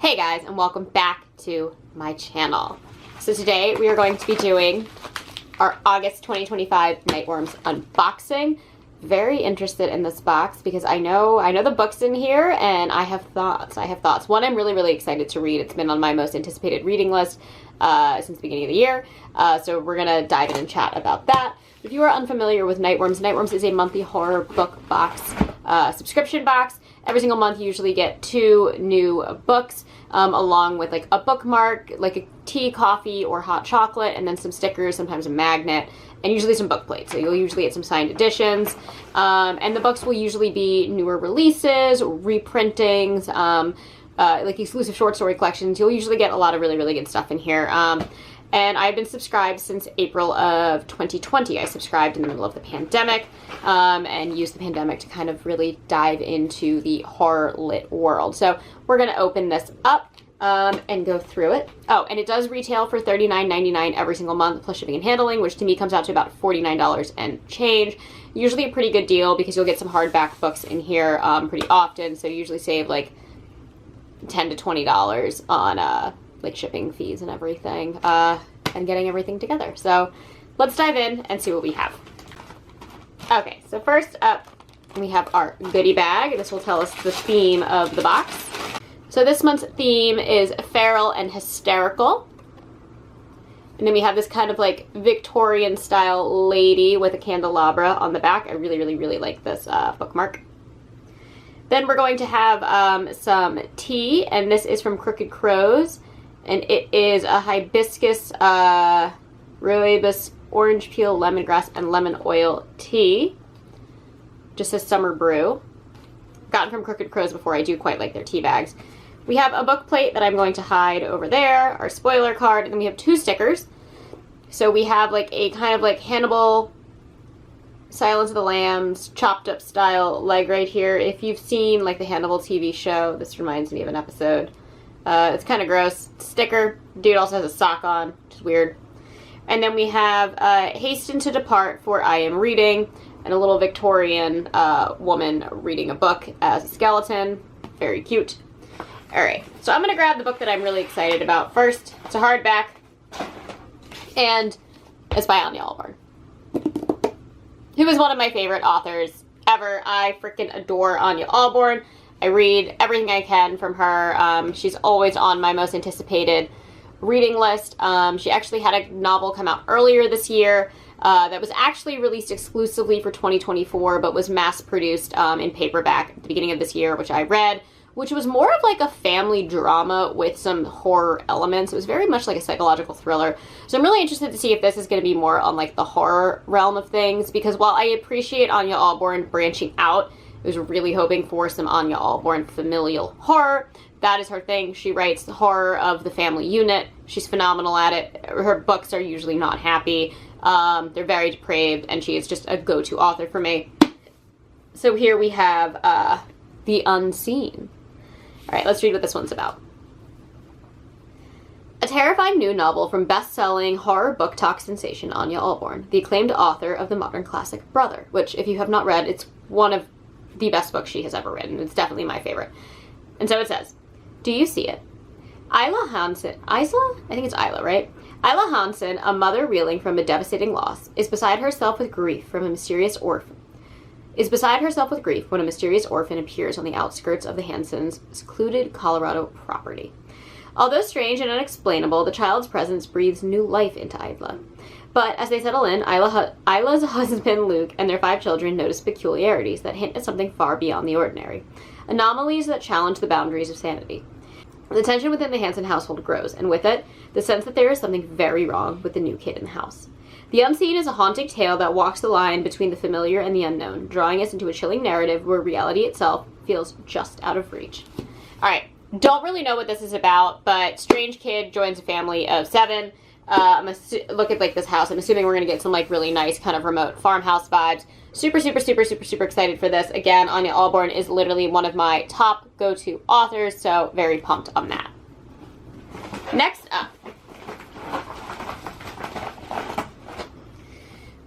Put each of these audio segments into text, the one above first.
Hey guys, and welcome back to my channel. So today we are going to be doing our August 2025 Nightworms unboxing. Very interested in this box because I know the book's in here and I have thoughts. One I'm really excited to read. It's been on my most anticipated reading list since the beginning of the year. So we're gonna dive in and chat about that. If you are unfamiliar with Nightworms, Nightworms is a monthly horror book box, subscription box. Every single month you usually get 2 new books, along with like a bookmark, like a tea, coffee, or hot chocolate, and then some stickers, sometimes a magnet, and usually some book plates. So you'll usually get some signed editions. And the books will usually be newer releases, reprintings, like exclusive short story collections. You'll usually get a lot of really good stuff in here. And I've been subscribed since April of 2020. I subscribed in the middle of the pandemic and used the pandemic to kind of really dive into the horror lit world. So we're going to open this up and go through it. Oh, and it does retail for $39.99 every single month plus shipping and handling, which to me comes out to about $49 and change. Usually a pretty good deal because you'll get some hardback books in here pretty often. So you usually save like $10 to $20 on like shipping fees and everything, and getting everything together. So let's dive in and see what we have. Okay, so first up we have our goodie bag. This will tell us the theme of the box. So this month's theme is feral and hysterical. And then we have this kind of like Victorian style lady with a candelabra on the back. I really like this bookmark. Then we're going to have some tea, and this is from Crooked Crows. And it is a hibiscus, rooibos, orange peel, lemongrass, and lemon oil tea. Just a summer brew. Gotten from Crooked Crows before. I do quite like their tea bags. We have a book plate that I'm going to hide over there. Our spoiler card. And then we have 2 stickers. So we have like a kind of like Hannibal, Silence of the Lambs, chopped up style leg right here. If you've seen like the Hannibal TV show, this reminds me of an episode. It's kind of gross. Sticker. Dude also has a sock on, which is weird. And then we have Hasten to Depart for I Am Reading, and a little Victorian woman reading a book as a skeleton. Very cute. Alright, so I'm going to grab the book that I'm really excited about first. It's a hardback, and it's by Anya Allborn, who is one of my favorite authors ever. I freaking adore Anya Allborn. I read everything I can from her. She's always on my most anticipated reading list. She actually had a novel come out earlier this year that was actually released exclusively for 2024, but was mass-produced in paperback at the beginning of this year, which I read, which was more of like a family drama with some horror elements. It was very much like a psychological thriller. So I'm really interested to see if this is going to be more on like the horror realm of things, because while I appreciate Anya Allborn branching out, I was really hoping for some Anya Allborn familial horror. That is her thing. She writes the horror of the family unit. She's phenomenal at it. Her books are usually not happy. They're very depraved, and she is just a go-to author for me. So here we have The Unseen. All right, let's read what this one's about. A terrifying new novel from best-selling horror book talk sensation Anya Allborn, the acclaimed author of the modern classic Brother, which, if you have not read, it's one of the best books she has ever written. It's definitely my favorite. And so it says, do you see it? Isla Hansen, I think it's Isla, right? Isla Hansen, a mother reeling from a devastating loss, is beside herself with grief when a mysterious orphan appears on the outskirts of the Hansens' secluded Colorado property. Although strange and unexplainable, the child's presence breathes new life into Isla. But as they settle in, Isla's husband, Luke, and their 5 children notice peculiarities that hint at something far beyond the ordinary. Anomalies that challenge the boundaries of sanity. The tension within the Hansen household grows, and with it, the sense that there is something very wrong with the new kid in the house. The Unseen is a haunting tale that walks the line between the familiar and the unknown, drawing us into a chilling narrative where reality itself feels just out of reach. Alright, don't really know what this is about, but strange kid joins a family of 7. Look at like this house. I'm assuming we're going to get some like really nice kind of remote farmhouse vibes. Super excited for this. Again, Anya Allborn is literally one of my top go-to authors, so very pumped on that. Next up,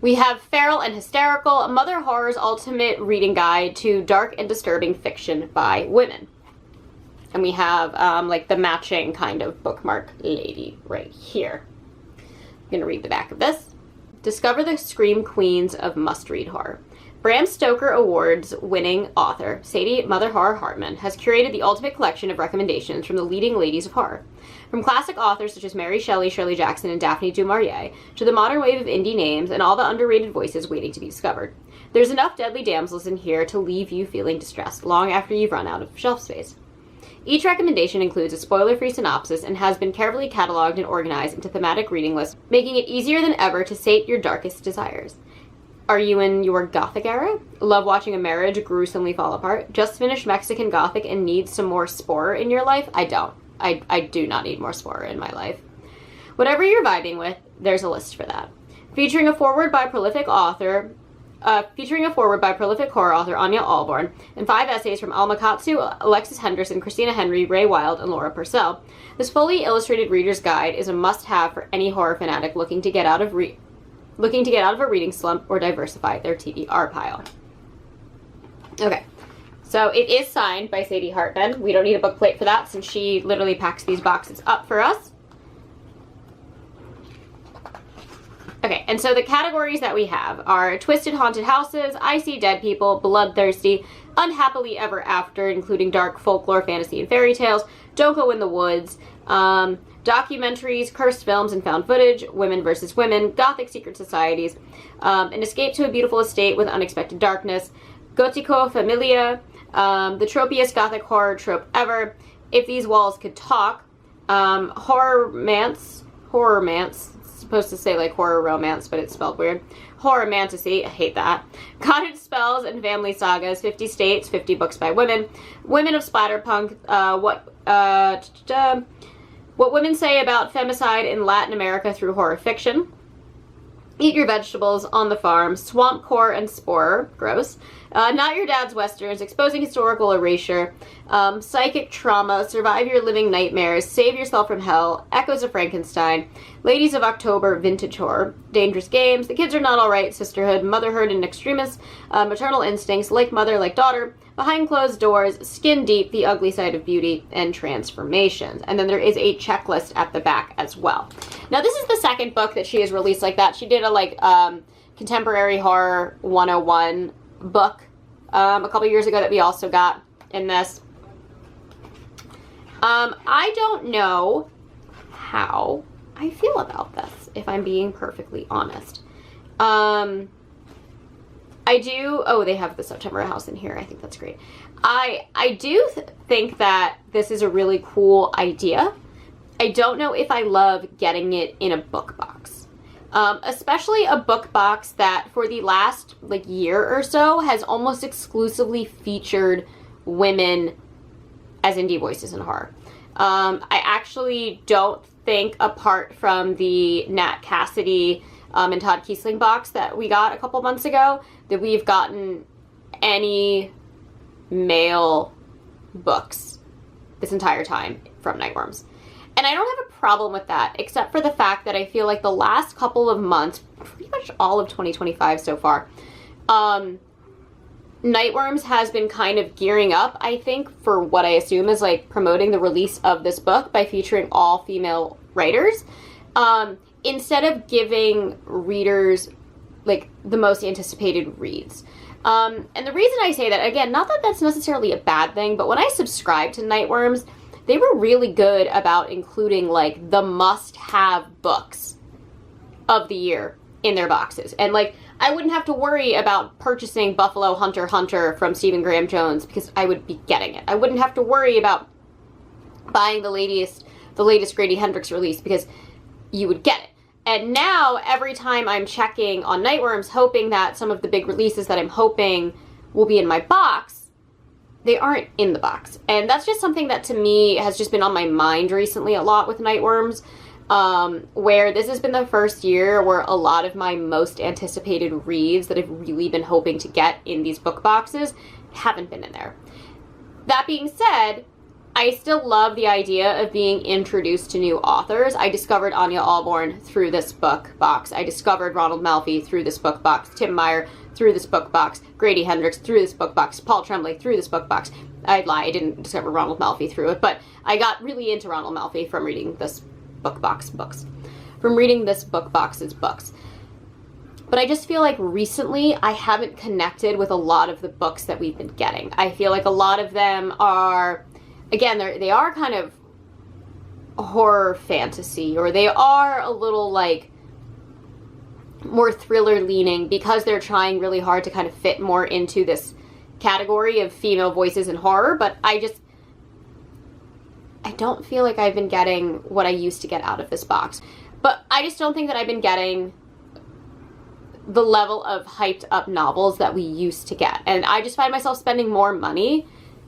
we have Feral and Hysterical, Mother Horror's ultimate reading guide to dark and disturbing fiction by women. And we have like the matching kind of bookmark lady right here. I'm going to read the back of this. Discover the Scream Queens of Must-Read Horror. Bram Stoker Awards winning author Sadie Mother Horror Hartman has curated the ultimate collection of recommendations from the leading ladies of horror. From classic authors such as Mary Shelley, Shirley Jackson, and Daphne du Maurier, to the modern wave of indie names and all the underrated voices waiting to be discovered. There's enough deadly damsels in here to leave you feeling distressed long after you've run out of shelf space. Each recommendation includes a spoiler-free synopsis and has been carefully cataloged and organized into thematic reading lists, making it easier than ever to sate your darkest desires. Are you in your Gothic era? Love watching a marriage gruesomely fall apart? Just finished Mexican Gothic and need some more spore in your life? I don't. I do not need more spore in my life. Whatever you're vibing with, there's a list for that. Featuring a foreword by prolific horror author Anya Alborn, and 5 essays from Alma Katsu, Alexis Henderson, Christina Henry, Ray Wilde, and Laura Purcell. This fully illustrated reader's guide is a must-have for any horror fanatic looking to get out of a reading slump or diversify their TBR pile. Okay, so it is signed by Sadie Hartman. We don't need a book plate for that since she literally packs these boxes up for us. Okay, and so the categories that we have are Twisted Haunted Houses, I See Dead People, Bloodthirsty, Unhappily Ever After, including dark folklore, fantasy, and fairy tales, Don't Go in the Woods, documentaries, cursed films and found footage, women versus women, gothic secret societies, an escape to a beautiful estate with unexpected darkness, Gotico Familia, the tropiest gothic horror trope ever, If These Walls Could Talk, Horrormance, it's supposed to say like horror romance, but it's spelled weird, Horrormantasy, I hate that, Cottage Spells and Family Sagas, 50 States, 50 Books by Women, Women of Splatterpunk, What Women Say About Femicide in Latin America Through Horror Fiction, Eat Your Vegetables, On the Farm, Swamp Core and Spore, gross, Not Your Dad's Westerns, Exposing Historical Erasure, Psychic Trauma, Survive Your Living Nightmares, Save Yourself from Hell, Echoes of Frankenstein, Ladies of October, Vintage Horror, Dangerous Games, The Kids Are Not Alright, Sisterhood, Motherhood and Extremis, Maternal Instincts, Like Mother, Like Daughter, Behind Closed Doors, Skin Deep, The Ugly Side of Beauty, and Transformations. And then there is a checklist at the back as well. Now this is the second book that she has released like that. She did a Contemporary Horror 101 book a couple years ago that we also got in this. I don't know how I feel about this, if I'm being perfectly honest. I do, oh, they have the September house in here. I think that's great. I do think that this is a really cool idea. I don't know if I love getting it in a book box. Especially a book box that for the last year or so has almost exclusively featured women as indie voices in horror. I actually don't think, apart from the Nat Cassidy and Todd Kiesling box that we got a couple months ago, that we've gotten any male books this entire time from Nightworms. And I don't have a problem with that, except for the fact that I feel like the last couple of months, pretty much all of 2025 so far, Nightworms has been kind of gearing up, I think, for what I assume is promoting the release of this book by featuring all female writers, instead of giving readers the most anticipated reads. And the reason I say that, again, not that that's necessarily a bad thing, but when I subscribed to Nightworms, they were really good about including the must-have books of the year in their boxes. And I wouldn't have to worry about purchasing Buffalo Hunter Hunter from Stephen Graham Jones because I would be getting it. I wouldn't have to worry about buying the latest Grady Hendrix release because you would get it. And now, every time I'm checking on Nightworms, hoping that some of the big releases that I'm hoping will be in my box, they aren't in the box. And that's just something that, to me, has just been on my mind recently a lot with Nightworms, where this has been the first year where a lot of my most anticipated reads that I've really been hoping to get in these book boxes haven't been in there. That being said, I still love the idea of being introduced to new authors. I discovered Anya Alborn through this book box. I discovered Ronald Malfi through this book box. Tim Meyer through this book box, Grady Hendrix through this book box, Paul Tremblay through this book box. I'd lie, I didn't discover Ronald Malfi through it, but I got really into Ronald Malfi from reading this book box books. From reading this book box's books. But I just feel like recently I haven't connected with a lot of the books that we've been getting. I feel like a lot of them are, again, they are kind of horror fantasy, or they are a little like more thriller leaning because they're trying really hard to kind of fit more into this category of female voices in horror. But I don't feel like I've been getting what I used to get out of this box. But I just don't think that I've been getting the level of hyped up novels that we used to get. And I just find myself spending more money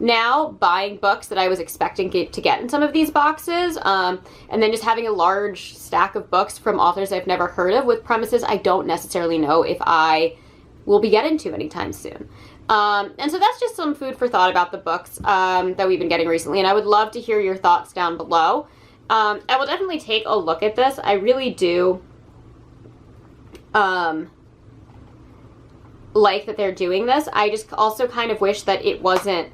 now buying books that I was expecting to get in some of these boxes, and then just having a large stack of books from authors I've never heard of with premises I don't necessarily know if I will be getting to anytime soon. And so that's just some food for thought about the books that we've been getting recently, and I would love to hear your thoughts down below. I will definitely take a look at this. I really do like that they're doing this. I just also kind of wish that it wasn't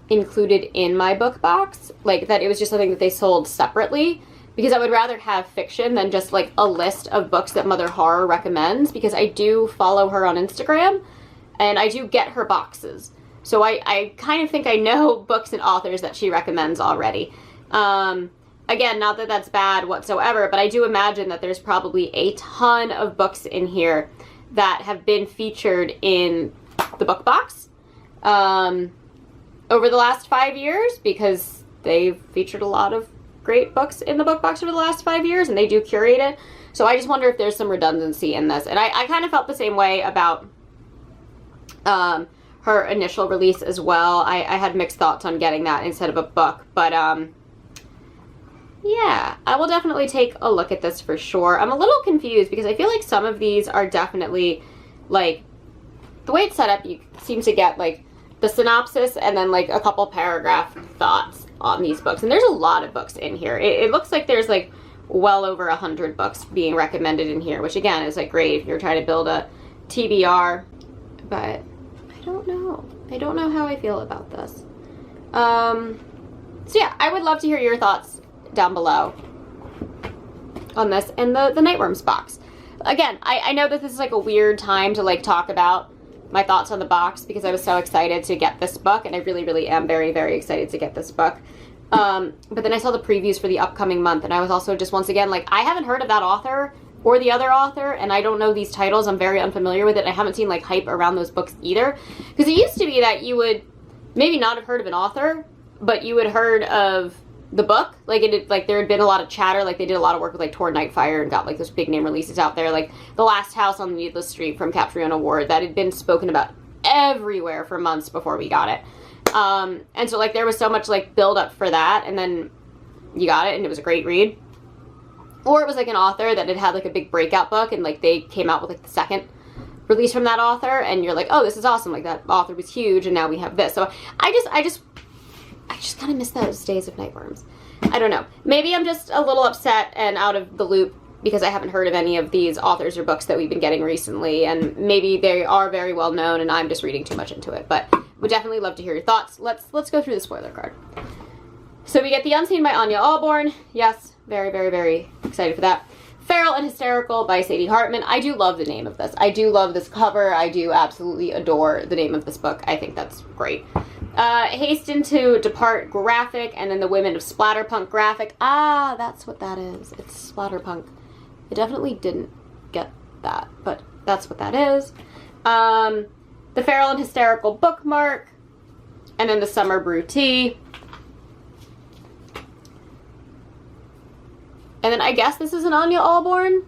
included in my book box, like that it was just something that they sold separately, because I would rather have fiction than just like a list of books that Mother Horror recommends, because I do follow her on Instagram and I do get her boxes. So I kind of think I know books and authors that she recommends already. Again, not that that's bad whatsoever, but I do imagine that there's probably a ton of books in here that have been featured in the book box over the last 5 years, because they've featured a lot of great books in the book box over the last 5 years, and they do curate it. So I just wonder if there's some redundancy in this. And I kind of felt the same way about her initial release as well. I had mixed thoughts on getting that instead of a book, but yeah, I will definitely take a look at this for sure. I'm a little confused because I feel like some of these are definitely, like, the way it's set up, you seem to get, like, the synopsis and then, like, a couple paragraph thoughts on these books. And there's a lot of books in here. It looks like there's, like, well over 100 books being recommended in here, which, again, is, like, great if you're trying to build a TBR. But I don't know. I don't know how I feel about this. So, yeah, I would love to hear your thoughts down below on this and the Nightworms box. Again, I know that this is like a weird time to like talk about my thoughts on the box because I was so excited to get this book, and I really, really am very, very excited to get this book. But then I saw the previews for the upcoming month, and I was also just once again like, I haven't heard of that author or the other author, and I don't know these titles. I'm very unfamiliar with it. I haven't seen like hype around those books either, because it used to be that you would maybe not have heard of an author, but you had heard of the book. Like there had been a lot of chatter, like they did a lot of work with like Tor Nightfire and got like those big name releases out there, like The Last House on Needless Street from Catriona Ward, that had been spoken about everywhere for months before we got it. And so like there was so much like build up for that, and then you got it and it was a great read. Or it was like an author that had like a big breakout book, and like they came out with like the second release from that author, and you're like, oh, this is awesome, like that author was huge and now we have this. So I just kind of miss those days of Nightworms. I don't know. Maybe I'm just a little upset and out of the loop because I haven't heard of any of these authors or books that we've been getting recently, and maybe they are very well known and I'm just reading too much into it. But would definitely love to hear your thoughts. Let's go through the spoiler card. So we get The Unseen by Anya Allborn. Yes, very, very, very excited for that. Feral and Hysterical by Sadie Hartman. I do love the name of this. I do love this cover. I do absolutely adore the name of this book. I think that's great. Hasten to Depart graphic, and then The Women of Splatterpunk graphic. Ah, that's what that is. It's Splatterpunk. I definitely didn't get that, but that's what that is. The Feral and Hysterical bookmark, and then the Summer Brew Tea. And then I guess this is an Anya Allborn.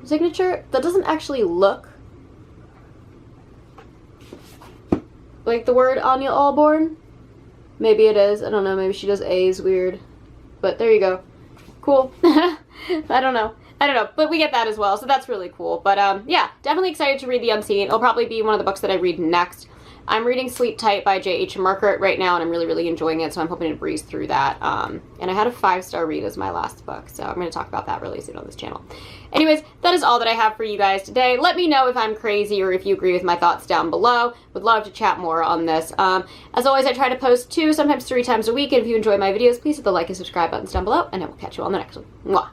Signature. That doesn't actually look like the word Anya Allborn. Maybe it is. I don't know. Maybe she does A's weird. But there you go. Cool. I don't know. But we get that as well. So that's really cool. But yeah, definitely excited to read The Unseen. It'll probably be one of the books that I read next. I'm reading Sleep Tight by J.H. Margaret right now, and I'm really, really enjoying it, so I'm hoping to breeze through that. And I had a 5-star read as my last book, so I'm going to talk about that really soon on this channel. Anyways, that is all that I have for you guys today. Let me know if I'm crazy or if you agree with my thoughts down below. Would love to chat more on this. As always, I try to post 2, sometimes 3 times a week, and if you enjoy my videos, please hit the like and subscribe buttons down below, and I will catch you on the next one. Mwah!